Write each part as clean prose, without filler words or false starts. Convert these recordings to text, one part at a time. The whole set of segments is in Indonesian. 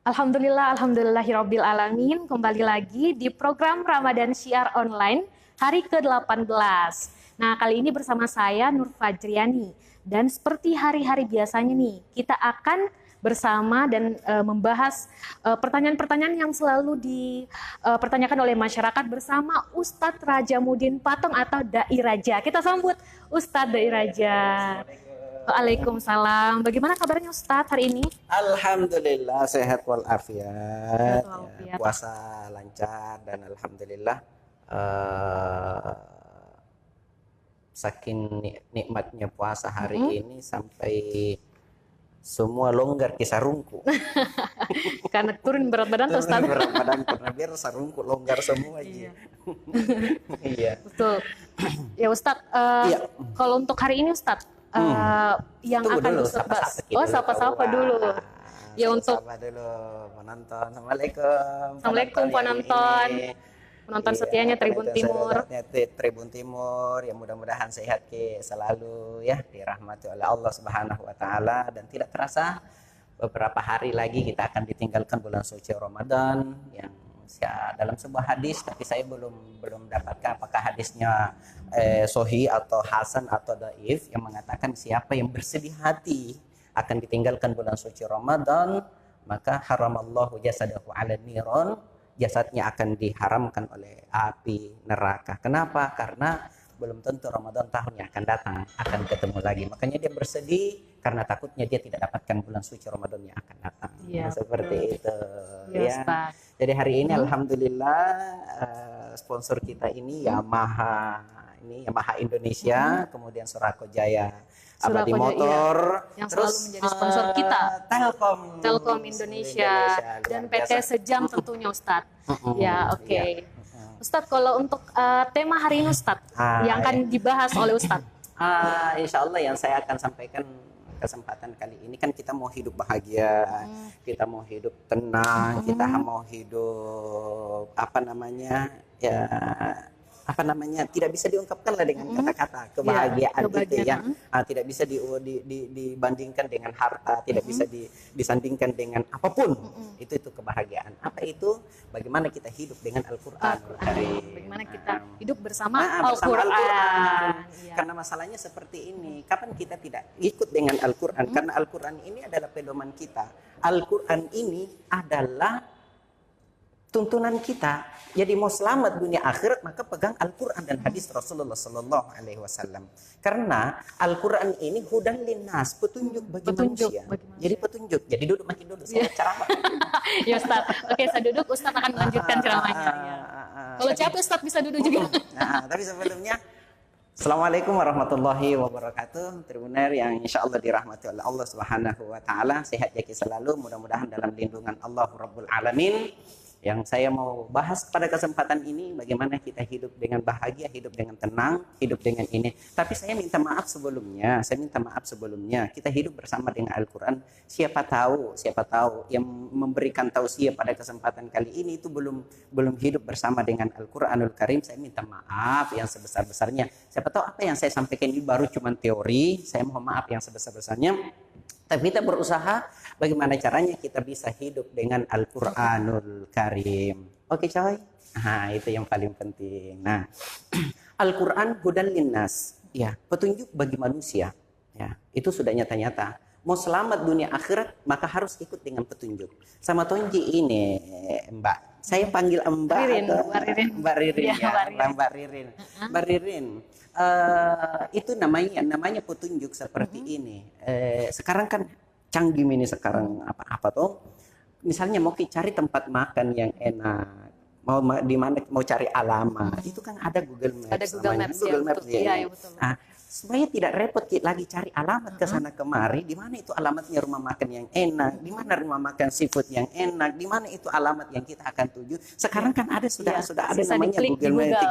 Alhamdulillahirabbil alamin. Kembali lagi di program Ramadan Syiar Online hari ke-18. Nah, kali ini bersama saya Nur Fajriani, dan seperti hari-hari biasanya nih, kita akan bersama dan membahas pertanyaan-pertanyaan yang selalu dipertanyakan oleh masyarakat bersama Ustadz Rajamuddin Patong atau Dai Raja. Kita sambut Ustadz Dai Raja. Waalaikumsalam. Bagaimana kabarnya Ustadz hari ini? Alhamdulillah sehat walafiat. Ya, puasa lancar dan alhamdulillah saking nikmatnya puasa hari ini sampai semua longgar ke sarungku. Karena turun berat badan tuh Ustadz. Berat badan karena biar sarungku longgar semua aja. Iya. Betul. Ya Ustadz, iya. Kalau untuk hari ini Ustadz, yang tunggu akan dulu, sapa-sapa dulu. Ya untuk sapa dulu penonton. Assalamualaikum penonton setianya Tribun Timur. Tribun Timur, ya mudah-mudahan sehat selalu ya, dirahmati oleh Allah Subhanahu wa taala, dan tidak terasa beberapa hari lagi kita akan ditinggalkan bulan suci Ramadan yang dalam sebuah hadis, tapi saya belum dapatkan apakah hadisnya sahih atau hasan atau dhaif, yang mengatakan siapa yang bersedih hati akan ditinggalkan bulan suci Ramadan, maka haramallahu jasadahu 'ala niron, jasadnya akan diharamkan oleh api neraka. Kenapa? Karena belum tentu Ramadan tahun yang akan datang akan ketemu lagi. Makanya dia bersedih karena takutnya dia tidak dapatkan bulan suci Ramadan yang akan datang. Ya, seperti itu. Ya. Jadi hari ini alhamdulillah sponsor kita ini Yamaha Indonesia, kemudian Surako Jaya Abadi Motor, yang terus selalu menjadi sponsor kita, Telkom Indonesia dan PT Sejam tentunya Ustadz. Ya, oke. Ustadz, kalau untuk tema hari ini Ustadz, yang akan dibahas oleh Ustadz. Insya Allah yang saya akan sampaikan kesempatan kali ini kan kita mau hidup bahagia, kita mau hidup tenang, kita mau hidup tidak bisa diungkapkan lah dengan kata-kata kebahagiaan itu ya. Tidak bisa dibandingkan dengan harta, tidak bisa disandingkan dengan apapun. Itu kebahagiaan. Apa itu? Bagaimana kita hidup dengan Al-Qur'an. Bagaimana kita hidup bersama Al-Qur'an. Ya. Karena masalahnya seperti ini, kapan kita tidak ikut dengan Al-Qur'an? Karena Al-Qur'an ini adalah pedoman kita. Al-Qur'an ini adalah tuntunan kita. Jadi mau selamat dunia akhirat, maka pegang Al-Quran dan hadis Rasulullah Sallallahu Alaihi Wasallam. Karena Al-Quran ini hudan linnas, petunjuk bagi manusia. Jadi petunjuk. Jadi makin duduk saya ceramah. Ya Ustaz. Oke, saya duduk, Ustaz akan melanjutkan ceramahnya. Kalau capek Ustaz bisa duduk juga. Tapi sebelumnya, Assalamualaikum warahmatullahi wabarakatuh. Tribuner yang insya Allah dirahmati oleh Allah Subhanahu wa taala, sehat jaki selalu, mudah-mudahan dalam lindungan Allah Rabbul Alamin. Yang saya mau bahas pada kesempatan ini, bagaimana kita hidup dengan bahagia, hidup dengan tenang, hidup dengan ini. Tapi saya minta maaf sebelumnya, kita hidup bersama dengan Al-Quran. Siapa tahu yang memberikan tausiah pada kesempatan kali ini itu belum hidup bersama dengan Al-Quranul Karim. Saya minta maaf yang sebesar-besarnya. Siapa tahu apa yang saya sampaikan ini baru cuma teori, saya mohon maaf yang sebesar-besarnya. Tapi kita berusaha bagaimana caranya kita bisa hidup dengan Al-Quranul Karim. Oke coy? Itu yang paling penting. Nah, Al-Quran hudan linnas. Ya, petunjuk bagi manusia. Ya, itu sudah nyata-nyata. Mau selamat dunia akhirat, maka harus ikut dengan petunjuk. Sama Tonji ini, Mbak. Saya panggil Mbak Ririn, atau Mbak Ririn. Mbak Ririn. Mbak Ririn. Itu namanya petunjuk seperti ini. Sekarang kan canggih ini sekarang apa tuh? Misalnya mau cari tempat makan yang enak, mau cari alamat, itu kan ada Google Maps. Ada Google Maps ya. Iya, betul. Supaya tidak repot lagi cari alamat ke sana kemari, di mana itu alamatnya rumah makan yang enak, di mana rumah makan seafood yang enak, di mana itu alamat yang kita akan tuju. Sekarang kan ada sudah ada namanya Google Maps,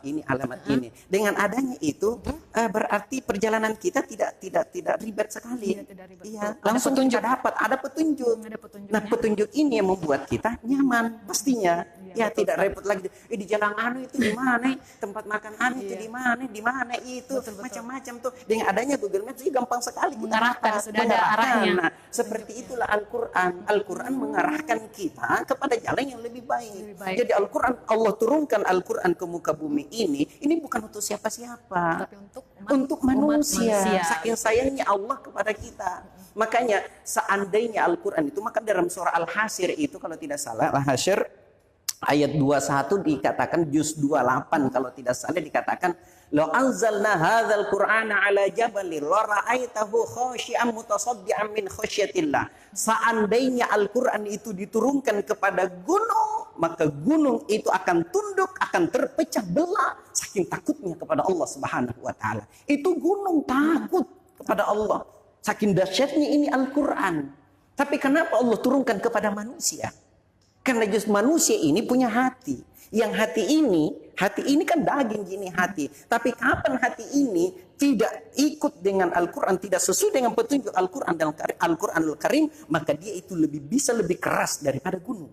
ini alamat ini. Dengan adanya itu berarti perjalanan kita tidak ribet sekali. Iya, langsung kita dapat ada petunjuk. Nah, petunjuk ini yang membuat kita nyaman pastinya. Ya, tidak repot lagi. Di jalan anu itu di mana? Tempat makan anu itu di mana? Di mana itu? Macam-macam tuh. Dengan adanya Google Maps ini gampang sekali kita mengarahkan, sudah ada arahnya. Nah, seperti itulah Al-Quran. Al-Quran mengarahkan kita kepada jalan yang lebih baik. Jadi Al-Quran, Allah turunkan Al-Quran ke muka bumi ini bukan untuk siapa-siapa. Tapi untuk manusia. Saking sayangnya Allah kepada kita. Makanya seandainya Al-Quran itu, maka dalam surah Al-Hasyr itu kalau tidak salah, Al-Hasyr ayat 21 dikatakan, juz 28 kalau tidak salah dikatakan, "Law anzalna hadzal Qur'ana 'ala jabalin la ra'aitahu khashi'an mutasaddian min khasyatillah." Seandainya Al-Qur'an itu diturunkan kepada gunung, maka gunung itu akan tunduk, akan terpecah belah saking takutnya kepada Allah Subhanahu wa taala. Itu gunung takut kepada Allah. Saking dahsyatnya ini Al-Qur'an. Tapi kenapa Allah turunkan kepada manusia? Karena justru manusia ini punya hati. Yang hati ini kan daging gini hati. Tapi kapan hati ini tidak ikut dengan Al-Quran, tidak sesuai dengan petunjuk Al-Quran dan Al-Quranul Karim, maka dia itu lebih keras daripada gunung.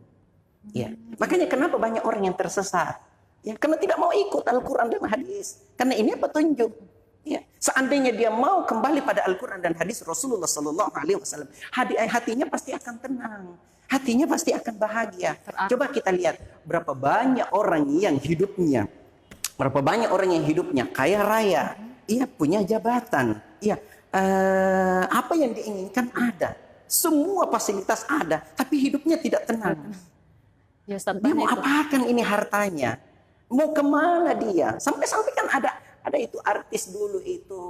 Ya. Makanya kenapa banyak orang yang tersesat? Ya, karena tidak mau ikut Al-Quran dan hadis. Karena ini petunjuk. Ya. Seandainya dia mau kembali pada Al-Quran dan hadis Rasulullah SAW, hatinya pasti akan tenang. Hatinya pasti akan bahagia. Coba kita lihat berapa banyak orang yang hidupnya kaya raya, ia punya jabatan, apa yang diinginkan ada, semua fasilitas ada, tapi hidupnya tidak tenang. Ya, Ustaz, dia mau apakan ini hartanya? Mau kemana dia? Sampai kan ada itu artis dulu itu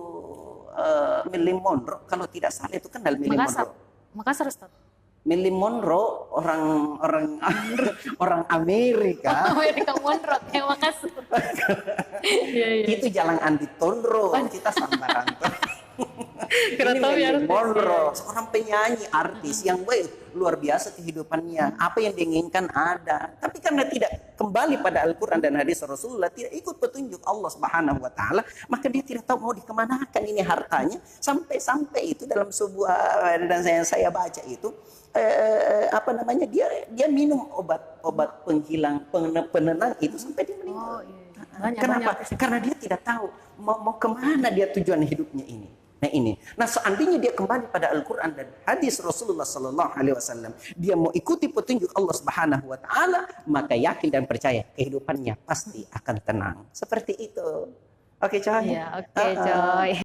Marilyn Monroe, kalau tidak salah itu kenal Marilyn Monroe. Makassar, Ustaz. Marilyn Monroe orang Amerika. Amerika Monroe, kayak Makassar. Itu jalan Andi Tonro, kita sambaran. Ini Marilyn Monroe, seorang penyanyi artis yang luar biasa kehidupannya. Apa yang diinginkan ada. Tapi karena tidak kembali pada Al-Quran dan hadis Rasulullah, tidak ikut petunjuk Allah Subhanahu wa taala, maka dia tidak tahu mau dikemanakan ini hartanya. Sampai itu dalam sebuah, dan saya baca itu, dia minum obat penghilang penenang itu sampai dia meninggal. Kenapa? Karena dia tidak tahu mau kemana dia tujuan hidupnya ini. Nah, seandainya dia kembali pada Al-Quran dan hadis Rasulullah SAW, dia mau ikuti petunjuk Allah Subhanahu wa taala, maka yakin dan percaya kehidupannya pasti akan tenang. Seperti itu. Oke, coy. Iya, oke, coy.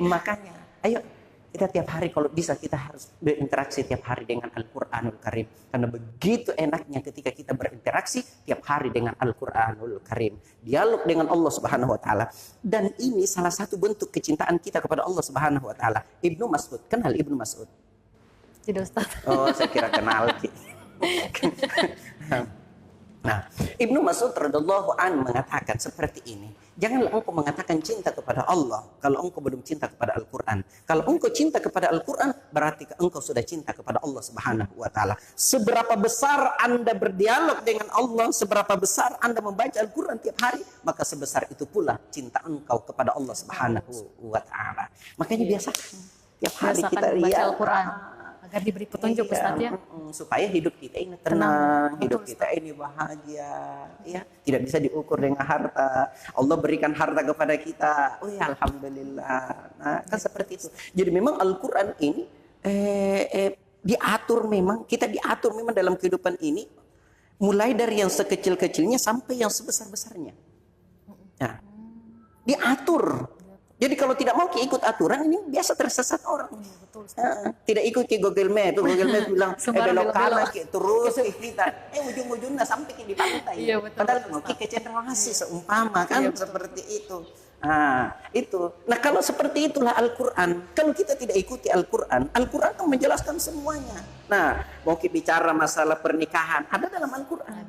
Makanya, ayo kita tiap hari kalau bisa kita harus berinteraksi tiap hari dengan Al-Quranul Karim. Karena begitu enaknya ketika kita berinteraksi tiap hari dengan Al-Quranul Karim. Dialog dengan Allah Subhanahu wa taala. Dan ini salah satu bentuk kecintaan kita kepada Allah Subhanahu wa taala. Ibnu Mas'ud, kenal Ibnu Mas'ud? Tidak, Ustaz. Oh, saya kira kenal. Nah, Ibnu Mas'ud radhiyallahu anhu mengatakan seperti ini. Janganlah engkau mengatakan cinta kepada Allah kalau engkau belum cinta kepada Al-Quran. Kalau engkau cinta kepada Al-Quran, berarti engkau sudah cinta kepada Allah Subhanahu wa taala. Seberapa besar Anda berdialog dengan Allah, seberapa besar Anda membaca Al-Quran tiap hari, maka sebesar itu pula cinta engkau kepada Allah Subhanahu wa taala. Makanya biasakan tiap hari kita baca Al-Quran agar diberi petunjuk, Ustaz, ya. Supaya hidup kita ini tenang, hidup kita ini bahagia, ya. Tidak bisa diukur dengan harta. Allah berikan harta kepada kita, oh ya alhamdulillah. Nah, kan seperti itu. Jadi memang Al-Quran ini diatur memang dalam kehidupan ini, mulai dari yang sekecil-kecilnya sampai yang sebesar-besarnya. Nah, diatur. Jadi kalau tidak mau ikut aturan ini biasa tersesat orang. Betul, tidak ikut ke Google Maps. Google Maps bilang belok kanan terus kita ujung-ujungnya sampai di pantai. Iya, betul, Padahal mau ke cendrawasih seumpama kan seperti itu. Nah, itu. Nah, kalau seperti itulah Al-Quran. Kalau kita tidak ikuti Al-Quran, Al-Quran kan menjelaskan semuanya. Nah, mau kita bicara masalah pernikahan, ada dalam Al-Quran.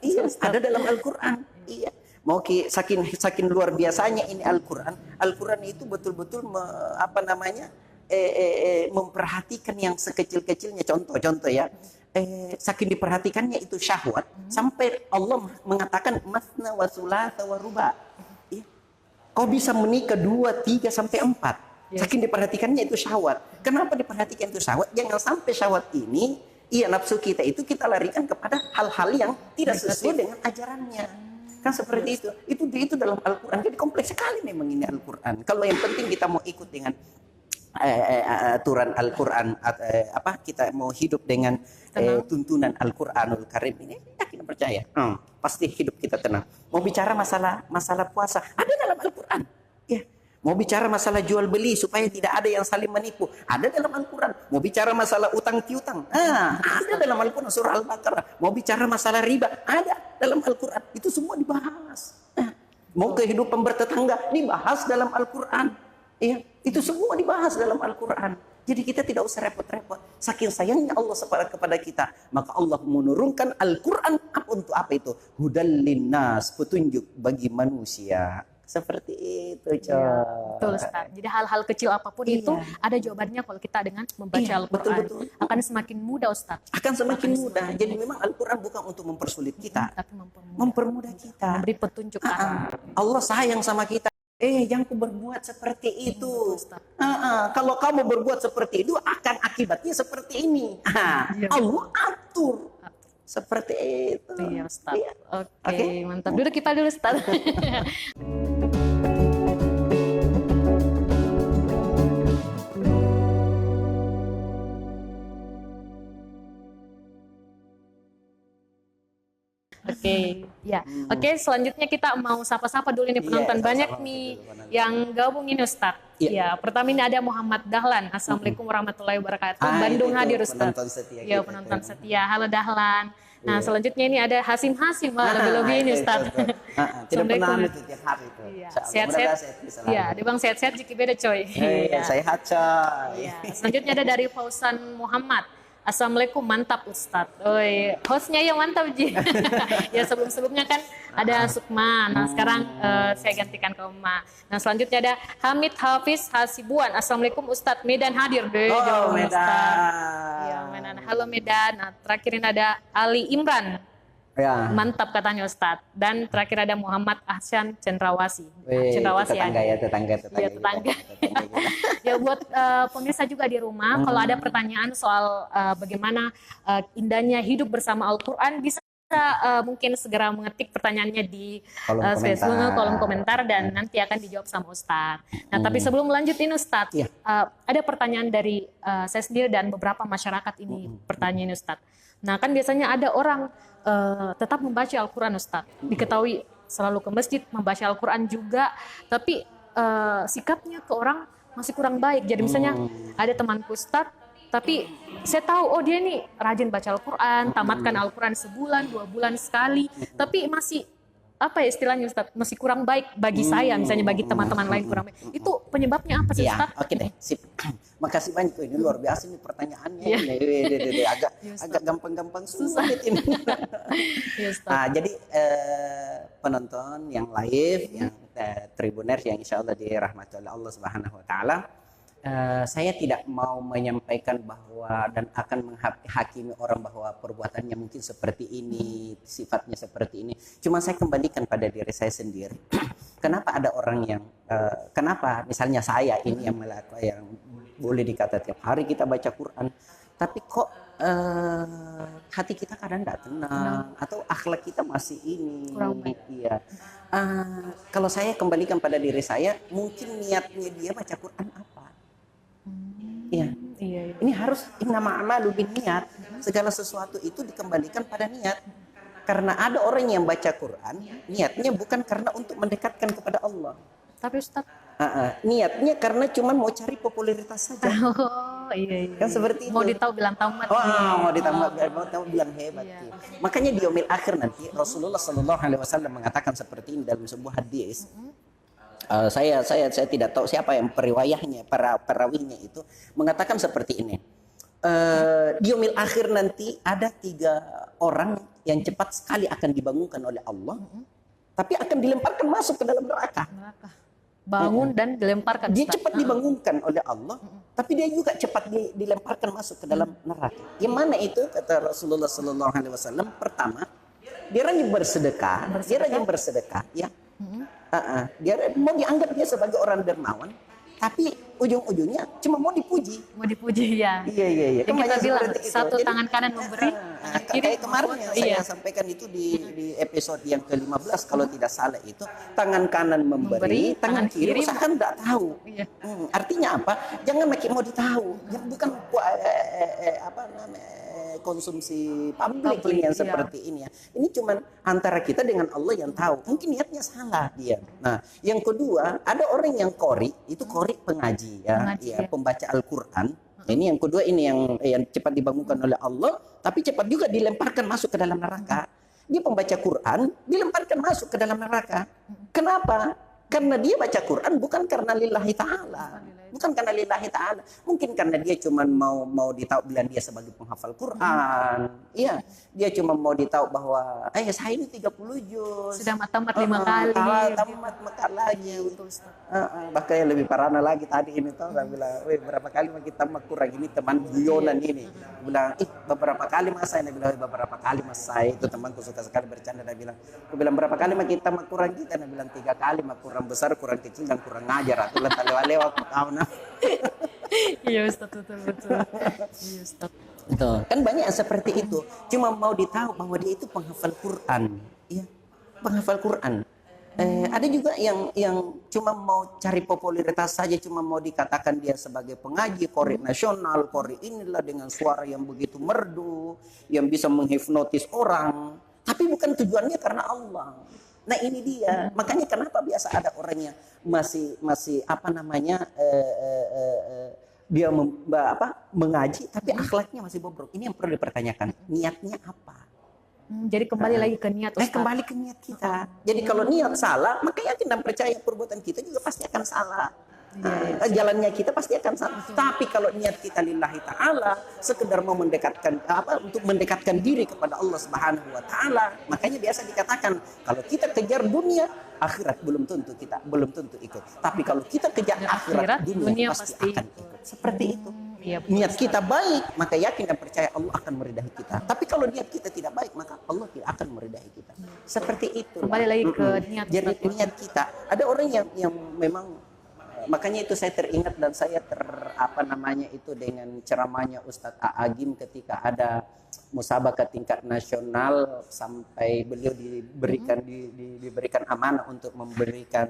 Iya, ada dalam Al-Quran. Iya. Mau saking luar biasanya ini Al-Quran. Al-Quran itu betul-betul memperhatikan yang sekecil-kecilnya. Contoh ya. Saking diperhatikannya itu syahwat sampai Allah mengatakan masna wa thulatha wa ruba. Ya. Kau bisa menikah 2, 3 sampai 4. Yes. Saking diperhatikannya itu syahwat. Kenapa diperhatikan itu syahwat? Jangan sampai syahwat ini, nafsu kita itu kita larikan kepada hal-hal yang tidak sesuai dengan ajarannya. Kan seperti itu. Itu dalam Al-Quran. Jadi kompleks sekali memang ini Al-Quran. Kalau yang penting kita mau ikut dengan aturan Al-Quran, kita mau hidup dengan tuntunan Al-Quranul Karim ini, yakin percaya, pasti hidup kita tenang. Mau bicara masalah puasa, ada dalam Al-Quran. Ya. Mau bicara masalah jual beli supaya tidak ada yang saling menipu, ada dalam Al-Quran. Mau bicara masalah utang piutang, ada dalam Al-Quran, surah Al-Baqarah. Mau bicara masalah riba, ada dalam Al-Quran. Itu semua dibahas. Mau kehidupan bertetangga, dibahas dalam Al-Quran. Ya, itu semua dibahas dalam Al-Quran. Jadi kita tidak usah repot-repot. Saking sayangnya Allah kepada kita, maka Allah menurunkan Al-Quran untuk apa itu? Hudal linnas, petunjuk bagi manusia. Seperti itu, Coy. Ya, betul, Ustaz. Jadi hal-hal kecil apapun itu ada jawabannya kalau kita dengan membaca Al-Quran. Betul. Akan semakin mudah, Ustaz. Akan semakin mudah. Jadi memang Al-Quran bukan untuk mempersulit kita, tapi mempermudah kita. Memberi petunjuk arah. Allah sayang sama kita. Jangan berbuat seperti itu. Kalau kamu berbuat seperti itu, akan akibatnya seperti ini. Allah atur. Seperti itu. Iya, Ustaz. Iya. Oke, mantap. Duduk kita dulu, Ustaz. Oke, ya. Oke, selanjutnya kita mau sapa-sapa dulu nih penonton. Banyak nih yang gabung ini, Ustaz. Ya, pertama ini ada Muhammad Dahlan. Assalamualaikum warahmatullahi wabarakatuh. Bandung hadir, Ustaz. Penonton setia. Ya, penonton setia. Halo Dahlan. Nah, selanjutnya ini ada Hasim. Lebih-lebih ini, Ustaz. Tidak pernah itu tiap hari itu. Sehat-sehat. Iya, ada Bang sehat-sehat jika beda, coy. Sehat, coy. Ya. Selanjutnya ada dari Fausan Muhammad. Assalamualaikum, mantap Ustadz. Hostnya yang mantap, Ji. Ya, sebelumnya kan ada Sukma. Nah, sekarang saya gantikan ke Uma. Nah, selanjutnya ada Hamid Hafiz Hasibuan. Assalamualaikum Ustadz. Medan hadir deh. Medan. Ya, Medan. Halo Medan. Nah, terakhir ini ada Ali Imran. Ya. Mantap katanya Ustadz. Dan terakhir ada Muhammad Ahsan Cendrawasi. Cendrawasi tetangga. Ya, tetangga. Ya, buat pemirsa juga di rumah, kalau ada pertanyaan soal bagaimana indahnya hidup bersama Al-Quran, bisa mungkin segera mengetik pertanyaannya di kolom komentar dan nanti akan dijawab sama Ustadz. Nah, tapi sebelum lanjutin Ustadz, ada pertanyaan dari saya sendiri dan beberapa masyarakat ini pertanyaan Ustadz. Nah, kan biasanya ada orang tetap membaca Al-Quran, Ustadz. Diketahui selalu ke masjid, membaca Al-Quran juga, tapi sikapnya ke orang masih kurang baik. Jadi misalnya ada temanku Ustadz, tapi saya tahu, dia ini rajin baca Al-Quran, tamatkan Al-Quran sebulan, 2 bulan sekali, tapi masih, istilahnya Ustadz, masih kurang baik bagi saya, misalnya bagi teman-teman lain kurang baik. Itu penyebabnya apa sih, Ustadz? Oke deh, sip. Makasih banyak, ini luar biasa nih pertanyaannya. Agak gampang-gampang sulit ini. Jadi penonton yang live, yang Tribuners yang insya Allah dirahmati oleh Allah Subhanahu Wa Taala, saya tidak mau menyampaikan bahwa dan akan menghakimi orang bahwa perbuatannya mungkin seperti ini, sifatnya seperti ini. Cuma saya kembalikan pada diri saya sendiri. Kenapa ada orang yang, kenapa misalnya saya ini yang melakukan, yang boleh dikata tiap hari kita baca Quran, tapi kok hati kita kadang tidak tenang, atau akhlak kita masih ini. Iya. Kalau saya kembalikan pada diri saya, mungkin niatnya dia baca Quran apa? Iya. Ini harus innama a'malu binniyat. Segala sesuatu itu dikembalikan pada niat. Karena ada orang yang baca Quran, niatnya bukan karena untuk mendekatkan kepada Allah. Tapi Ustaz, niatnya karena cuma mau cari popularitas saja. Iya. Kan seperti itu. Mau ditahu bilang tamat. Mau tahu bilang hebat. Iya. Makanya di yaumil akhir nanti Rasulullah Sallallahu Alaihi Wasallam mengatakan seperti ini dalam sebuah hadis. Saya tidak tahu siapa yang periwayahnya, perawinya itu mengatakan seperti ini. Di yaumil akhir nanti ada 3 orang yang cepat sekali akan dibangunkan oleh Allah, tapi akan dilemparkan masuk ke dalam neraka. Bangun dan dilemparkan. Dia cepat dibangunkan oleh Allah, tapi dia juga cepat dilemparkan masuk ke dalam neraka. Yang mana itu? Kata Rasulullah Sallallahu Alaihi Wasallam. Pertama, dia rajin bersedekah. Ya. Dia mau dianggap dia sebagai orang dermawan, tapi ujung-ujungnya cuma mau dipuji. Mau dipuji ya. Iya. Yang kita bilang satu tangan kanan memberi, tangan kiri kayak kemarin yang saya sampaikan itu di episode yang ke-15 kalau tidak salah itu, tangan kanan memberi, tangan kiri usahakan tidak tahu. Iya. Artinya apa? Jangan makin mau ditahu. Yang bukan apa namanya konsumsi publik ini yang seperti ini ya. Ini cuman antara kita dengan Allah yang tahu. Mungkin niatnya salah dia. Nah, yang kedua, ada orang yang qori, itu qori pengaji ya, pembaca Al-Qur'an. Ini yang kedua, ini yang cepat dibangunkan oleh Allah, tapi cepat juga dilemparkan masuk ke dalam neraka. Dia pembaca Quran, dilemparkan masuk ke dalam neraka. Kenapa? Karena dia baca Quran bukan karena lillahi ta'ala. Bukan karena lillahi ta'ala. Mungkin karena dia cuma mau ditahu bilang dia sebagai penghafal Quran. Iya, dia cuma mau ditahu bahwa saya ini 30 juz. Sudah tamat 5 kali. Tamat lagi. Bahkan yang lebih parah lagi tadi ini tahu, saya bilang, berapa kali kita tamat Quran ini teman guyonan ini. Bilang, beberapa kali mas saya bilang, beberapa kali mas saya itu temanku suka sekali bercanda. Dia bilang berapa kali kita tamat Quran kita? Dia bilang 3 kali, Quran besar, Quran kecil, dan Quran ngajar. Atau lewat tahu nah. Iya Ustaz, betul. Iya Ustaz. Itu kan banyak yang seperti itu. Cuma mau ditahu bahwa dia itu penghafal Quran. Iya, penghafal Quran. Ada juga yang cuma mau cari popularitas saja, cuma mau dikatakan dia sebagai pengaji, qori nasional, qori inilah dengan suara yang begitu merdu, yang bisa menghipnotis orang. Tapi bukan tujuannya karena Allah. Nah ini dia, makanya kenapa biasa ada orang yang masih apa namanya dia mengaji tapi akhlaknya masih bobrok. Ini yang perlu dipertanyakan, niatnya apa? Jadi kembali lagi ke niat. Kembali ke niat kita. Jadi kalau niat salah, maka yakin dan percaya perbuatan kita juga pasti akan salah. Jalannya kita pasti akan salah. Tapi kalau niat kita lillahi ta'ala, sekedar mau untuk mendekatkan diri kepada Allah Subhanahu wa taala, makanya biasa dikatakan kalau kita kejar dunia, akhirat belum tentu ikut. Tapi kalau kita kejar akhirat, dunia pasti akan ikut. Seperti itu. Niat kita baik, maka yakin dan percaya Allah akan meridai kita. Tapi kalau niat kita tidak baik, maka Allah tidak akan meridai kita. Seperti itu. Kembali lagi ke niat. Jadi niat kita. Ada orang yang memang, makanya itu saya teringat dan saya dengan ceramahnya Ustadz A'agim ketika ada musabaqah tingkat nasional, sampai beliau diberikan amanah untuk memberikan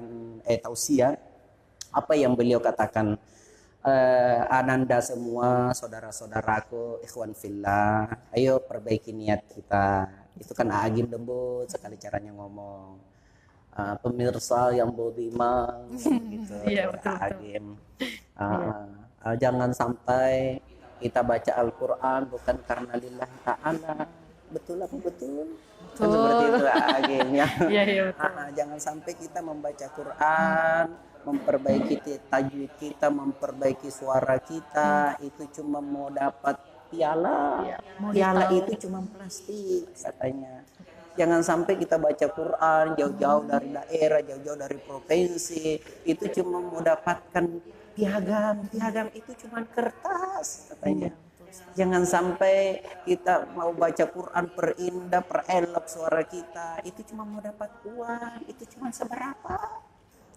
tausiah. Apa yang beliau katakan, ananda semua saudara-saudaraku ikhwan fillah, ayo perbaiki niat kita. Itu kan A'agim lembut sekali caranya ngomong. Pemirsa yang budiman gitu. Iya, betul. Jangan sampai kita baca Al-Qur'an bukan karena lillahi ta'ala. Betul apa betul? Kan seperti itu akhirnya. Iya, betul. Jangan sampai kita membaca Quran, memperbaiki tajwid kita, memperbaiki suara kita, itu cuma mau dapat piala. Piala itu cuma plastik katanya. Jangan sampai kita baca Quran jauh-jauh dari daerah, jauh-jauh dari provinsi, itu cuma mau dapatkan piagam. Piagam itu cuma kertas katanya. Jangan sampai kita mau baca Quran perindah, perelok suara kita, itu cuma mau dapat uang, itu cuma seberapa.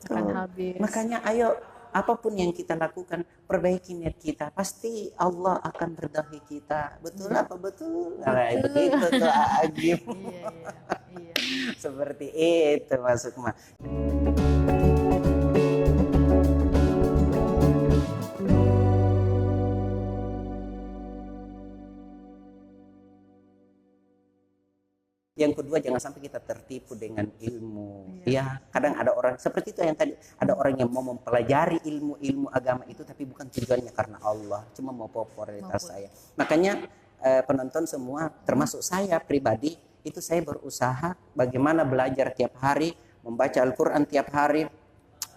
Akan habis. Makanya ayo, apapun yang kita lakukan, perbaiki niat kita. Pasti Allah akan meridai kita. Betul apa betul? Nah, begitu tuh Agim. Iya. Seperti itu Mas Sukma. Yang kedua, jangan sampai kita tertipu dengan ilmu. Ya, kadang ada orang seperti itu yang tadi, ada orang yang mau mempelajari ilmu agama itu tapi bukan tujuannya karena Allah, cuma mau popularitas saya. Makanya penonton semua, termasuk saya pribadi, itu saya berusaha bagaimana belajar tiap hari, membaca Al-Qur'an tiap hari,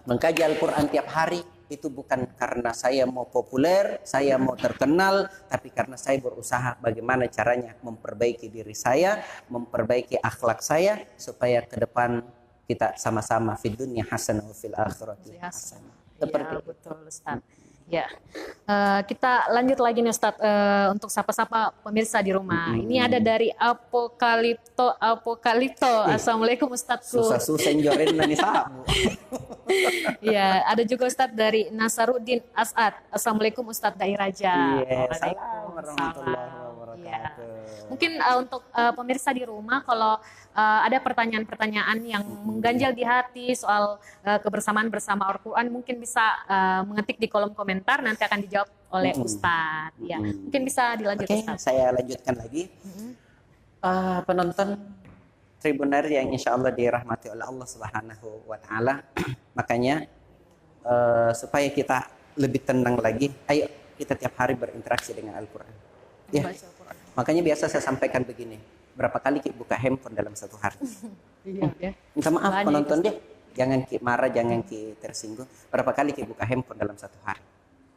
mengkaji Al-Qur'an tiap hari. Itu bukan karena saya mau populer, saya mau terkenal, tapi karena saya berusaha bagaimana caranya memperbaiki diri saya, memperbaiki akhlak saya, supaya ke depan kita sama-sama fid dunya hasanah wa fil akhirati hasanah. Seperti betul Ustaz. Ya, kita lanjut lagi nih Ustadz, untuk sapa-sapa pemirsa di rumah. Ini ada dari Apokalipto. Assalamualaikum Ustadzku. Susah-susah njorin nani sabu. Ya, ada juga Ustadz dari Nasaruddin As'ad. Assalamualaikum Ustadz Dai Raja. Iya, salam warahmatullahi wabarakatuh. Ya. Mungkin untuk pemirsa di rumah, kalau ada pertanyaan-pertanyaan yang mengganjal di hati soal kebersamaan bersama Al-Quran, mungkin bisa mengetik di kolom komentar, nanti akan dijawab oleh Ustadz. Ya, mungkin bisa dilanjut Ustadz. Saya lanjutkan lagi. Penonton Tribuner yang insya Allah dirahmati oleh Allah Subhanahu wa Ta'ala, makanya supaya kita lebih tenang lagi, ayo kita tiap hari berinteraksi dengan Al-Quran. Ya. Makanya biasa saya sampaikan begini, berapa kali kita buka handphone dalam satu hari? Iya. Minta maaf penonton deh, jangan kita marah, jangan kita tersinggung. Berapa kali kita buka handphone dalam satu hari?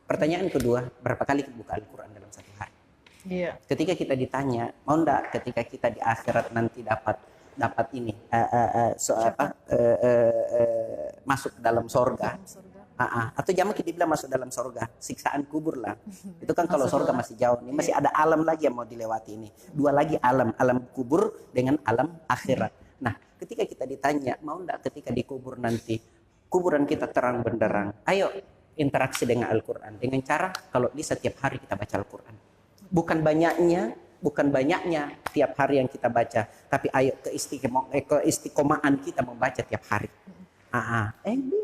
Pertanyaan kedua, berapa kali kita buka Al-Quran dalam satu hari? Iya. Ketika kita ditanya, mau enggak ketika kita di akhirat nanti dapat ini masuk dalam sorga, atau jangan kita bilang masuk dalam sorga, siksaan kubur lah. Itu kan kalau sorga masih jauh, nih masih ada alam lagi yang mau dilewati ini. Dua lagi alam kubur dengan alam akhirat. Nah, ketika kita ditanya, mau enggak ketika dikubur nanti kuburan kita terang benderang, ayo interaksi dengan Al-Quran dengan cara kalau di setiap hari kita baca Al-Quran. Bukan banyaknya tiap hari yang kita baca, tapi ayo keistiqomahan kita membaca tiap hari.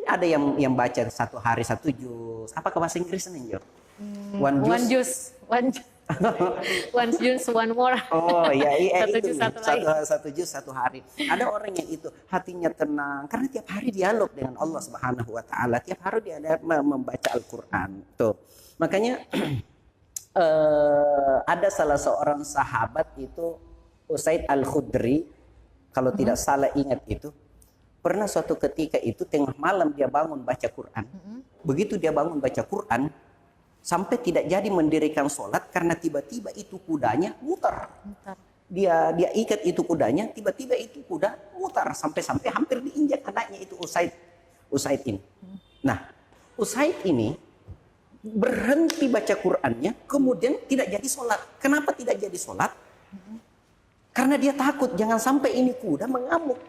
Ada yang baca satu hari satu juz. Apakah bahasa Inggris nih, Jo? One juz, one more. Oh iya, satu juz satu hari. Ada orang yang itu hatinya tenang karena tiap hari dialog dengan Allah Subhanahu wa Ta'ala. Tiap hari dia membaca Al-Quran. Tuh. Makanya ada salah seorang sahabat itu Usaid Al-Khudri, kalau tidak salah ingat itu, pernah suatu ketika itu tengah malam dia bangun baca Quran. Begitu dia bangun baca Quran, sampai tidak jadi mendirikan sholat karena tiba-tiba itu kudanya mutar. Dia ikat itu kudanya, tiba-tiba itu kuda mutar sampai hampir diinjak anaknya itu Usaid ini. Nah, Usaid ini berhenti baca Qurannya, kemudian tidak jadi sholat. Kenapa tidak jadi sholat? Karena dia takut jangan sampai ini kuda mengamuk.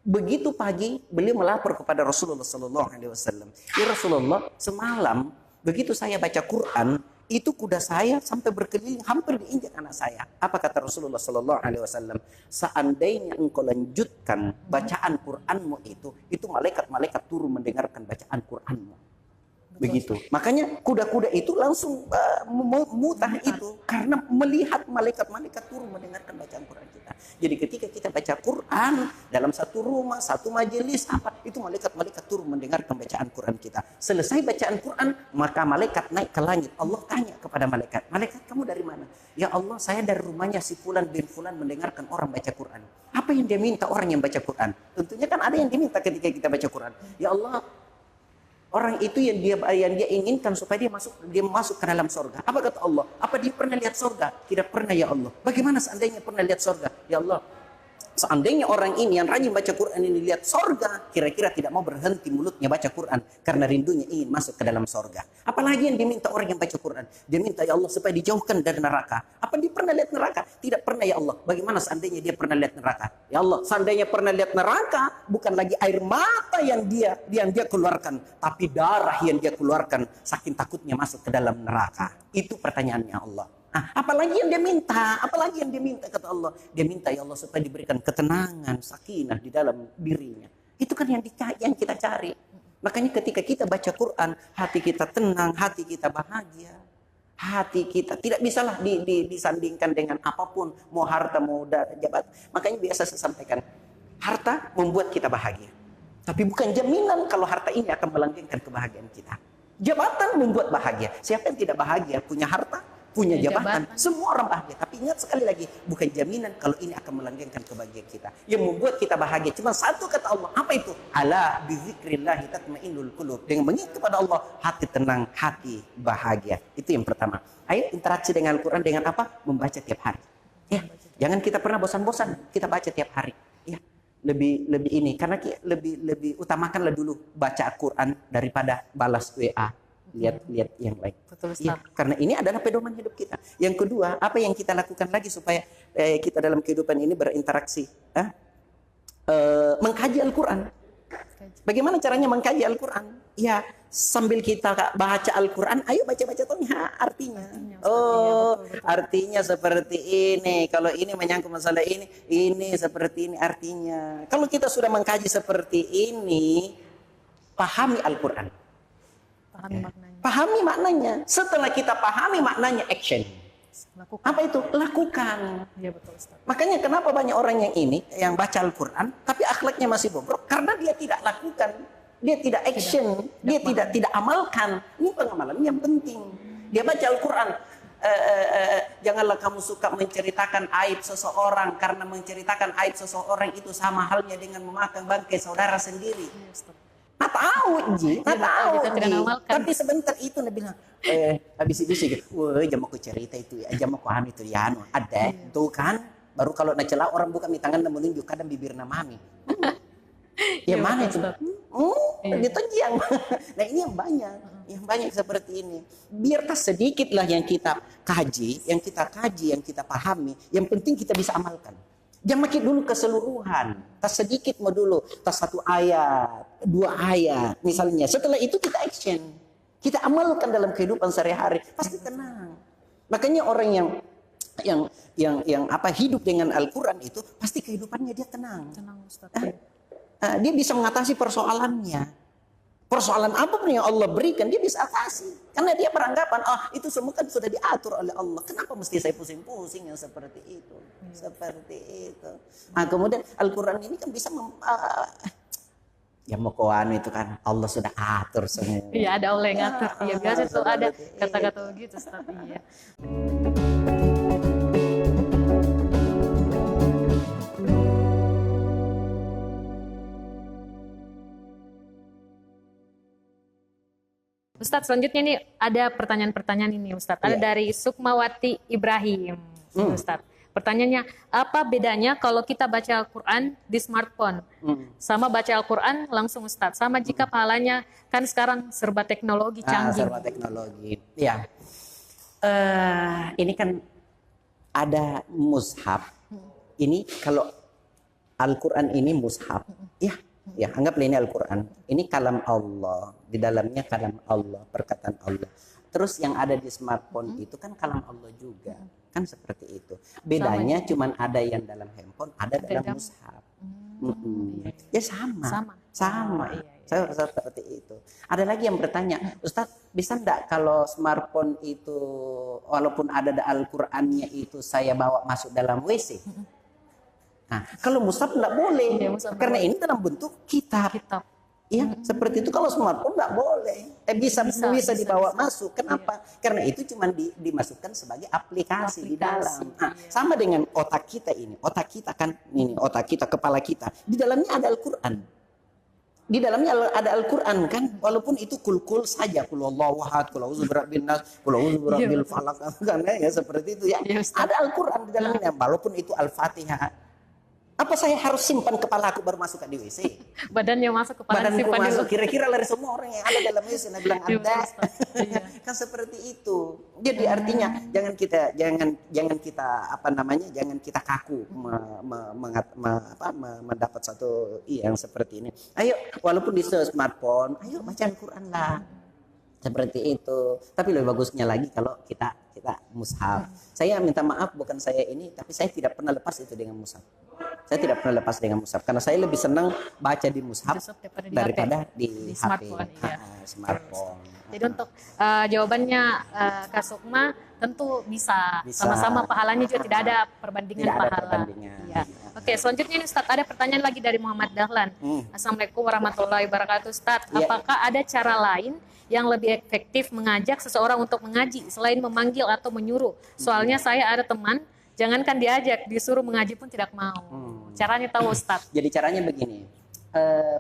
Begitu pagi beliau melapor kepada Rasulullah Sallallahu Alaihi Wasallam. Ya Rasulullah, semalam begitu saya baca Quran, itu kuda saya sampai berkeliling hampir diinjak anak saya. Apa kata Rasulullah Sallallahu Alaihi Wasallam? Seandainya engkau lanjutkan bacaan Quranmu itu malaikat turun mendengarkan bacaan Quranmu. Begitu. Makanya kuda-kuda itu langsung mutah itu karena melihat malaikat turun mendengarkan bacaan Quran kita. Jadi ketika kita baca Quran dalam satu rumah, satu majelis itu malaikat turun mendengarkan bacaan Quran kita. Selesai bacaan Quran, maka malaikat naik ke langit. Allah tanya kepada malaikat, kamu dari mana? Ya Allah, saya dari rumahnya si Fulan bin Fulan mendengarkan orang baca Quran. Apa yang dia minta orang yang baca Quran? Tentunya kan ada yang diminta ketika kita baca Quran. Ya Allah, orang itu yang dia inginkan supaya dia masuk ke dalam sorga. Apa kata Allah? Apa dia pernah lihat sorga? Tidak pernah ya Allah. Bagaimana seandainya pernah lihat sorga? Ya Allah, seandainya orang ini yang rajin baca Quran ini lihat sorga, kira-kira tidak mau berhenti mulutnya baca Quran karena rindunya ingin masuk ke dalam sorga. Apalagi yang diminta orang yang baca Quran? Dia minta ya Allah supaya dijauhkan dari neraka. Apa dia pernah lihat neraka? Tidak pernah ya Allah. Bagaimana seandainya dia pernah lihat neraka? Ya Allah, seandainya pernah lihat neraka, bukan lagi air mata yang dia keluarkan, tapi darah yang dia keluarkan saking takutnya masuk ke dalam neraka. Itu pertanyaannya Allah. Apalagi yang dia minta? Apalagi yang dia minta kata Allah? Dia minta ya Allah supaya diberikan ketenangan, sakinah di dalam dirinya. Itu kan yang kita cari. Makanya ketika kita baca Quran, hati kita tenang, hati kita bahagia. Hati kita tidak bisalah disandingkan dengan apapun, mau harta, mau jabatan. Makanya biasa saya sampaikan, harta membuat kita bahagia. Tapi bukan jaminan kalau harta ini akan melanggengkan kebahagiaan kita. Jabatan membuat bahagia. Siapa yang tidak bahagia punya harta? punya jabatan, semua orang bahagia. Tapi ingat sekali lagi, bukan jaminan kalau ini akan melanggengkan kebahagiaan kita. Yang membuat kita bahagia cuma satu kata Allah. Apa itu? Ala bizikrillah tatmainnul qulub. Dengan mengingat kepada Allah, hati tenang, hati bahagia. Itu yang pertama. Ayo interaksi dengan Al-Quran dengan apa? Membaca tiap hari. Ya, jangan kita pernah bosan-bosan. Kita baca tiap hari. Ya, lebih ini karena lebih utamakanlah dulu baca Al-Quran daripada balas WA. Lihat yang lain. Betul, ya, karena ini adalah pedoman hidup kita. Yang kedua, apa yang kita lakukan lagi supaya kita dalam kehidupan ini berinteraksi? Mengkaji Al-Quran. Bagaimana caranya mengkaji Al-Quran? Ya, sambil kita baca Al-Quran, ayo baca-baca tuh artinya. Oh, betul. Artinya seperti ini. Kalau ini menyangkut masalah ini seperti ini artinya. Kalau kita sudah mengkaji seperti ini, pahami Al-Quran. Pahami maknanya. Setelah kita pahami maknanya, action. Lakukan. Apa itu? Lakukan. Ya, betul, Ustaz. Makanya kenapa banyak orang yang baca Al-Quran tapi akhlaknya masih bobrok? Karena dia tidak lakukan, dia tidak action, dia tidak amalkan. Ini pengamalan yang penting. Dia baca Al-Quran. Janganlah kamu suka menceritakan aib seseorang, karena menceritakan aib seseorang itu sama halnya dengan memakan bangkai saudara sendiri. Nggak tahu, Ji. Nggak tahu, Ji. Tapi sebentar itu Nabi bilang, habis itu sih, wah, jam aku cerita itu, jam aku itu ya, ada, tuh kan. Baru kalau nak celah orang buka di tangan dan menunjuk kadang bibir mami. Ya mana itu? Itu yang. Nah ini yang banyak seperti ini. Biarlah sedikitlah yang kita kaji, yang kita pahami. Yang penting kita bisa amalkan. Jangan makin dulu keseluruhan. Tas sedikit mau dulu. Tas 1 ayat, 2 ayat. Misalnya. Setelah itu kita action. Kita amalkan dalam kehidupan sehari-hari. Pasti tenang. Makanya orang yang hidup dengan Al-Quran itu pasti kehidupannya dia tenang. Tenang, Ustaz. Dia bisa mengatasi persoalannya. Persoalan apapun yang Allah berikan dia bisa atasi. Karena dia beranggapan, itu semua kan sudah diatur oleh Allah. Kenapa mesti saya pusing-pusing yang seperti itu? Seperti itu. Nah, kemudian Al-Quran ini kan bisa ya mau koan itu kan Allah sudah atur semua. Iya, ada Allah yang ngatur. Iya, biasa itu ada kata-kata begitu, Ustaz. Iya. Ustadz, selanjutnya nih ada pertanyaan-pertanyaan ini, Ustadz. Ada dari Sukmawati Ibrahim, Ustadz. Pertanyaannya, apa bedanya kalau kita baca Al-Quran di smartphone sama baca Al-Quran langsung, Ustadz? Sama jika pahalanya kan sekarang serba teknologi canggih. Serba teknologi, ya. Ini kan ada mushaf. Ini kalau Al-Quran ini mushaf, ya anggaplah ini Al-Quran. Ini kalam Allah, di dalamnya kalam Allah, perkataan Allah. Terus yang ada di smartphone itu kan kalam Allah juga, kan seperti itu. Bedanya cuman ada yang dalam handphone, ada dalam mushaf. Ya sama. Saya rasa seperti itu. Ada lagi yang bertanya, Ustadz, bisa enggak kalau smartphone itu walaupun ada Al-Qurannya itu saya bawa masuk dalam WC? Nah, kalau mushaf enggak boleh, karena ini dalam bentuk kitab. Ya, seperti itu. Kalau smartphone enggak boleh. Bisa dibawa masuk. Kenapa? Karena itu cuma dimasukkan sebagai aplikasi di dalam. Nah, sama dengan otak kita ini. Otak kita kan ini, otak kita, kepala kita. Di dalamnya ada Al-Quran. Di dalamnya ada Al-Quran kan, walaupun itu kul saja, kul Allahu ahad, kul a'udzu birabbin nas, kul a'udzu birabbil falaq, kan ya seperti itu ya. Ada Al-Quran di dalamnya, walaupun itu Al-Fatihah. Apa saya harus simpan kepala aku baru masuk di WC? Badannya masuk, kepala simpan masuk. Kira-kira lari semua orang yang ada dalam WC nah bilang ada. Kan seperti itu. Jadi artinya jangan kita jangan kita kaku mendapat satu yang seperti ini. Ayo walaupun di smartphone, ayo baca Al-Quran lah. Seperti itu. Tapi lebih bagusnya lagi kalau kita mushaf. Saya minta maaf, bukan saya ini, tapi saya tidak pernah lepas itu dengan mushaf. Saya tidak pernah lepas dengan mushaf karena saya lebih senang baca di mushaf daripada di smartphone. Smartphone. Jadi untuk jawabannya Kak Sukma tentu bisa. Sama-sama pahalanya juga tidak ada perbandingan pahala. Iya. Oke, selanjutnya nih Ustadz, ada pertanyaan lagi dari Muhammad Dahlan. Assalamualaikum warahmatullahi wabarakatuh Ustadz. Ya. Apakah ada cara lain yang lebih efektif mengajak seseorang untuk mengaji selain memanggil atau menyuruh? Soalnya saya ada teman, jangankan diajak, disuruh mengaji pun tidak mau. Caranya tahu Ustadz? Jadi caranya begini,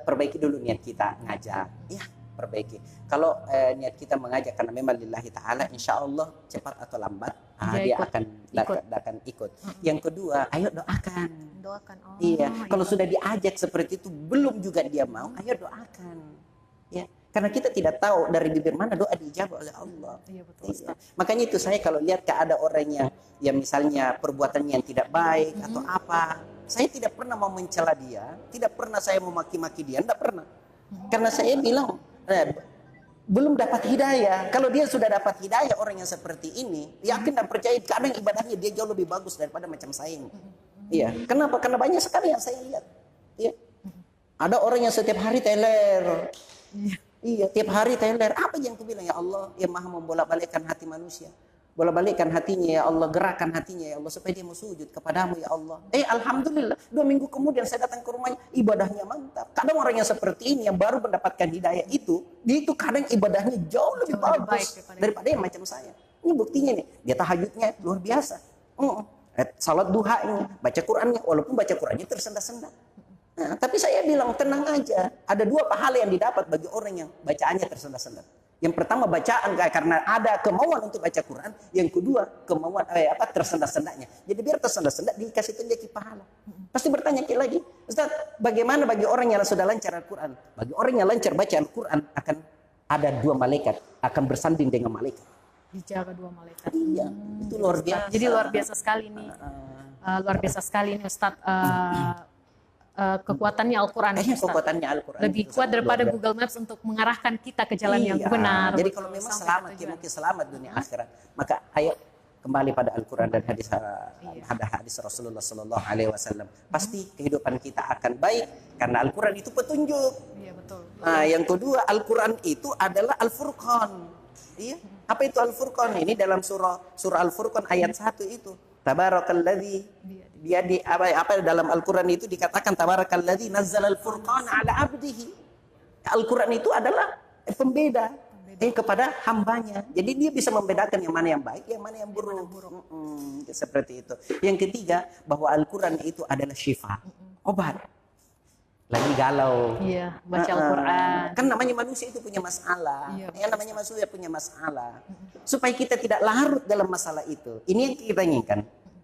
perbaiki dulu niat kita ngajak, ya perbaiki. Kalau niat kita mengajak karena memang lillahi ta'ala, insya Allah cepat atau lambat dia akan ikut. Yang kedua, ayo doakan. Doakan. Oh, Iya, kalau sudah diajak seperti itu belum juga dia mau, ayo doakan. Ya, karena kita tidak tahu dari bibir mana doa dijawab oleh Allah. Iya, betul, Iya. Makanya itu saya kalau lihat ada orang yang misalnya perbuatannya yang tidak baik atau apa, saya tidak pernah mau mencela dia, tidak pernah saya memaki-maki dia, tidak pernah. Karena saya bilang belum dapat hidayah. Kalau dia sudah dapat hidayah orang yang seperti ini, yakin dan percaya kadang ibadahnya dia jauh lebih bagus daripada macam saya ini. Iya. Kenapa? Karena banyak sekali yang saya lihat. Iya. Ada orang yang setiap hari teler. Iya, tiap hari teler. Apa yang aku bilang, ya Allah yang maha membolak-balikkan hati manusia. Bolak-balikkan hatinya ya Allah, gerakan hatinya ya Allah supaya dia mau sujud kepadamu ya Allah. Alhamdulillah 2 minggu kemudian saya datang ke rumahnya, ibadahnya mantap. Kadang orang yang seperti ini yang baru mendapatkan hidayah dia itu kadang ibadahnya jauh lebih bagus daripada yang macam saya. Ini buktinya nih, dia tahajudnya luar biasa. Salat duhanya, baca Qur'annya, walaupun baca Qur'annya tersendat-sendat. Nah, tapi saya bilang tenang aja, ada 2 pahala yang didapat bagi orang yang bacaannya tersendat-sendat. Yang pertama bacaan karena ada kemauan untuk baca Quran, yang kedua kemauan tersendat-sendatnya. Jadi biar tersendat-sendat dikasih tunjuk pahala. Pasti bertanya lagi, Ustaz, bagaimana bagi orang yang sudah lancar Al-Quran? Bagi orang yang lancar baca Al-Quran akan ada 2 malaikat akan bersanding dengan malaikat. Dijaga 2 malaikat. Iya, itu luar biasa. Jadi luar biasa sekali nih. Luar biasa sekali ini Ustaz. Kekuatannya Al-Quran. Kekuatannya Al-Quran lebih kuat daripada Google Maps untuk mengarahkan kita ke jalan yang benar. Jadi kalau memang selamat, mungkin selamat dunia akhirat, maka ayo kembali pada Al-Quran dan hadis Rasulullah Sallallahu Alaihi Wasallam. Pasti kehidupan kita akan baik karena Al-Quran itu petunjuk. Iya betul. Nah, yang kedua Al-Quran itu adalah Al-Furqan. Iya. Apa itu Al-Furqan? Ini dalam surah Al-Furqan ayat 1 itu. Tabarakalladzi biadi apa dalam Al-Quran itu dikatakan tabarakalladzi nazzalal furqana ala abdihi. Al-Quran itu adalah pembeda kepada hambanya. Jadi dia bisa membedakan yang mana yang baik, yang mana yang buruk. Seperti itu. Yang ketiga, bahwa Al-Quran itu adalah syifa, obat. Lagi galau. Iya, baca Al-Quran. Kan namanya manusia itu punya masalah. Yang namanya manusia punya masalah. Supaya kita tidak larut dalam masalah itu. Ini yang kita inginkan.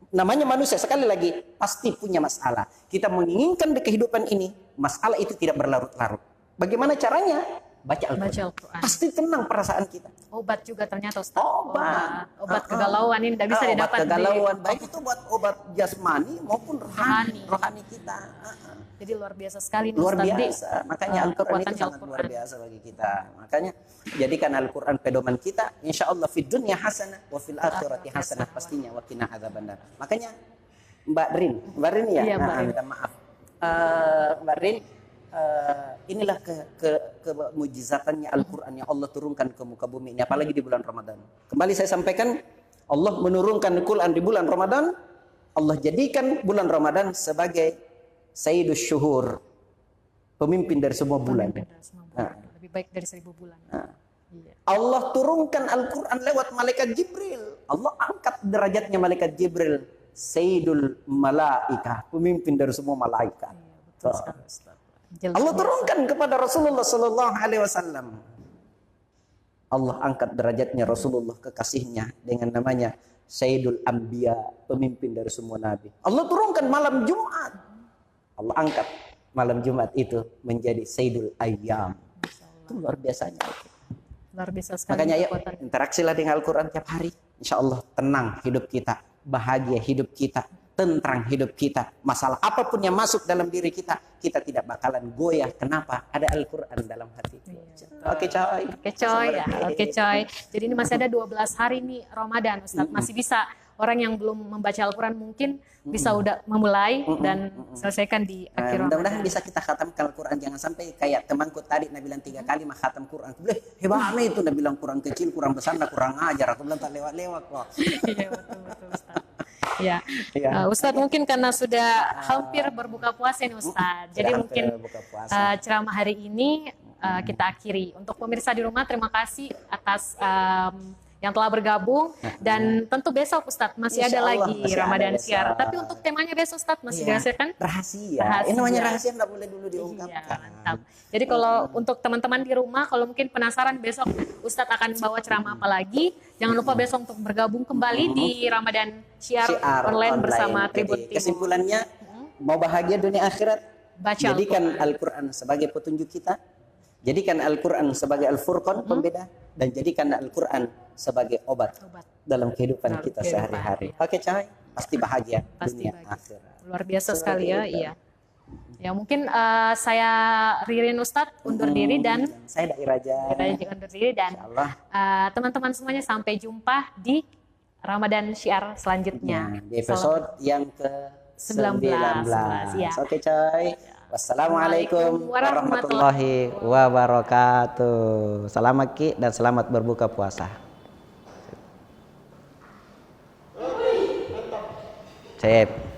Namanya manusia, sekali lagi, pasti punya masalah. Kita menginginkan di kehidupan ini, masalah itu tidak berlarut-larut. Bagaimana caranya? Baca Al-Quran. Pasti tenang perasaan kita. Obat juga ternyata Ustaz. Obat kegalauan ini tidak bisa didapat. Obat kegalauan, baik itu buat obat jasmani maupun rohani kita. Jadi luar biasa sekali. Luar biasa. Makanya Al-Quran itu sangat luar biasa bagi kita. Makanya jadikan Al-Quran pedoman kita. Insya Allah fid dunya hasanah wa fil akhirati hasanah, pastinya wa qina adzabannar. Makanya Mbak Rin ya. Iya, minta maaf. Mbak Rin, inilah kemujizatannya Al-Quran yang Allah turunkan ke muka bumi ini, apalagi di bulan Ramadan. Kembali saya sampaikan, Allah menurunkan Al-Quran di bulan Ramadan. Allah jadikan bulan Ramadan sebagai Sayyidus Syuhur, pemimpin dari semua bulan. Lebih baik dari 1000 bulan. Allah turunkan Al-Quran lewat malaikat Jibril. Allah angkat derajatnya malaikat Jibril, Sayyidul Malaika, pemimpin dari semua malaikat. Allah turunkan kepada Rasulullah Sallallahu Alaihi Wasallam. Allah angkat derajatnya Rasulullah, kekasihnya, dengan namanya Sayyidul Anbiya, pemimpin dari semua nabi. Allah turunkan malam Jumat. Allah angkat malam Jumat itu menjadi Sayyidul Ayyam. Itu luar biasanya. Luar biasa sekali. Makanya interaksilah dengan Al-Quran tiap hari. Insya Allah tenang hidup kita, bahagia hidup kita, tentram hidup kita. Masalah apapun yang masuk dalam diri kita, kita tidak bakalan goyah. Kenapa? Ada Al-Quran dalam hati. Oke coy. Jadi ini masih ada 12 hari nih Ramadan, Ustaz. Masih bisa orang yang belum membaca Al-Quran mungkin bisa udah memulai dan selesaikan di akhir Ramadan. Mudah-mudahan bisa kita khatamkan Al-Quran. Jangan sampai kayak temanku tadi, Nabi bilang 3 kali mah khatam Quran. Aku bilang, hebatnya itu. Nabi bilang kurang kecil, kurang besar, kurang ajar. Aku bilang tak lewat-lewat kok. Iya betul Ustaz. Ya. Ya. Ustadz mungkin karena sudah hampir berbuka puasa nih Ustadz. Jadi Sudah mungkin hampir buka puasa. ceramah hari ini kita akhiri. Untuk pemirsa di rumah terima kasih atas yang telah bergabung dan tentu besok Ustadz masih Insya ada Allah lagi masih ada Ramadan besok. Siar. Tapi untuk temanya besok Ustadz masih Iya. dirahasiakan? Rahasia. Rahasia. Ini namanya rahasia nggak boleh dulu Iya, diungkapkan. mantap. Jadi kalau untuk teman-teman di rumah, kalau mungkin penasaran besok Ustadz akan bawa ceramah apa lagi, jangan lupa besok untuk bergabung kembali di Ramadan Syiar online bersama Tribun Jadi, Timur. kesimpulannya, mau bahagia dunia akhirat, Baca jadikan Al-Quran sebagai petunjuk kita, jadikan Al-Quran sebagai Al-Furqan pembeda, dan jadikan Al-Quran sebagai obat Obat. dalam kehidupan Dalam kita kehidupan, sehari-hari. iya. Oke, Cahai, pasti bahagia Pasti dunia bahagia. akhirat. Luar biasa Seperti sekali ya, itu. iya. Ya mungkin saya Ririn Ustadz undur diri dan Saya Dai Raja. kita juga undur diri dan Insyaallah. teman-teman semuanya sampai jumpa di Ramadan Syiar selanjutnya. Di episode yang ke-19. 19, ya. Oke, coy. Wassalamualaikum warahmatullahi warahmatullahi wabarakatuh. Selamat Ki dan selamat berbuka puasa. Sip.